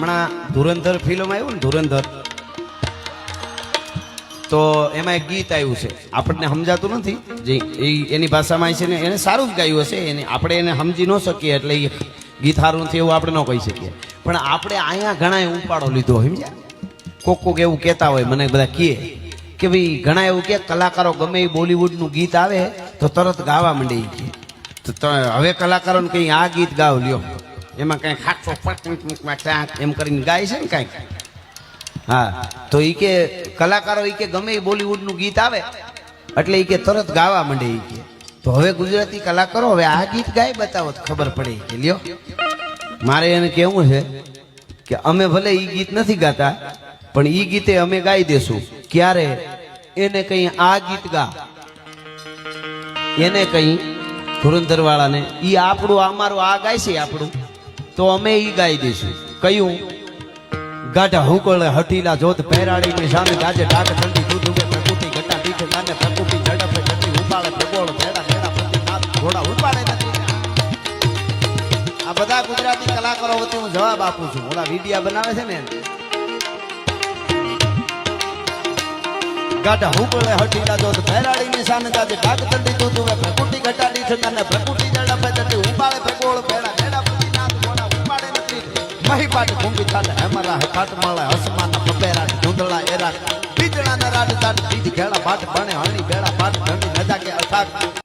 હમણાં ધુરંધર ફિલ્મ આવ્યું ને ધુરંધર, તો એમાં એક ગીત આવ્યું છે, આપણને સમજાતું નથી જે એની ભાષામાં છે ને, એને સારું જ ગાયું હશે, એને આપણે એને સમજી ન શકીએ એટલે એ ગીત સારું નથી એવું આપણે ન કહી શકીએ, પણ આપણે અહીંયા ઘણા ઉપાડો લીધો સમજ્યા. કોક એવું કહેતા હોય, મને બધા કહે કે ભાઈ ઘણા એવું કે કલાકારો ગમે એ બોલિવૂડનું ગીત આવે તો તરત ગાવા માંડે તો હવે કલાકારોને કંઈ આ ગીત ગાવ લ્યો, એમાં કઈ ખાટો એમ કરીને ગાય છે ને કાંઈક. હા, તો એ કે કલાકારો એ કે ગમે એ બોલિવૂડનું ગીત આવે એટલે એ કે તરત ગાવા માંડે એ કે. તો હવે ગુજરાતી કલાકારો હવે આ ગીત ગાય બતાવો તો ખબર પડે કે લ્યો. મારે એને કહેવું છે કે અમે ભલે એ ગીત નથી ગાતા પણ એ ગીતે અમે ગાઈ દેશું. ક્યારે? એને કઈ આ ગીત ગા, એને કઈ ધુરંધર વાળાને ઈ આપણું અમારું આ ગાય છે આપણું, તો અમે ઈ ગાઈ દઈશું. કયું? ગાઢા હુકળ હઠીલા જોત પહેરાડી ની સામે ગાજે ડાક ઠંડી દૂધ ઉગે પ્રકૃતિ ઘટા દીઠ નાને પ્રકૃતિ ઝડપે ઘટી ઉપાડે પ્રગોળ ભેડા ભેડા પ્રતિ નાથ ઘોડા ઉપાડે નથી. આ બધા ગુજરાતી કલાકારો વચ્ચે હું જવાબ આપું છું. ઓલા વિડિયા બનાવે છે ને, ગાઢા હુકળે હઠીલા જોત પહેરાડી ની સામે ગાજે ડાક ઠંડી દૂધ ઉગે પ્રકૃતિ ઘટા દીઠ નાને પ્રકૃતિ ઝડપે ઘટી ઉપાડે પ્રગોળ ભેડા ભેડા પ્રતિ નાથ ઘોડા ઉપાડે નથી. મહી પાટ ઘૂંગી થાટ હેમરા કાટ માળે હસમાના પપેરા ધૂંધળા એરા બીજણા ના રાડ તાટ બીજ ઘેડા પાટ બણે હણી બેડા પાટ ઘણી નજા કે અથાક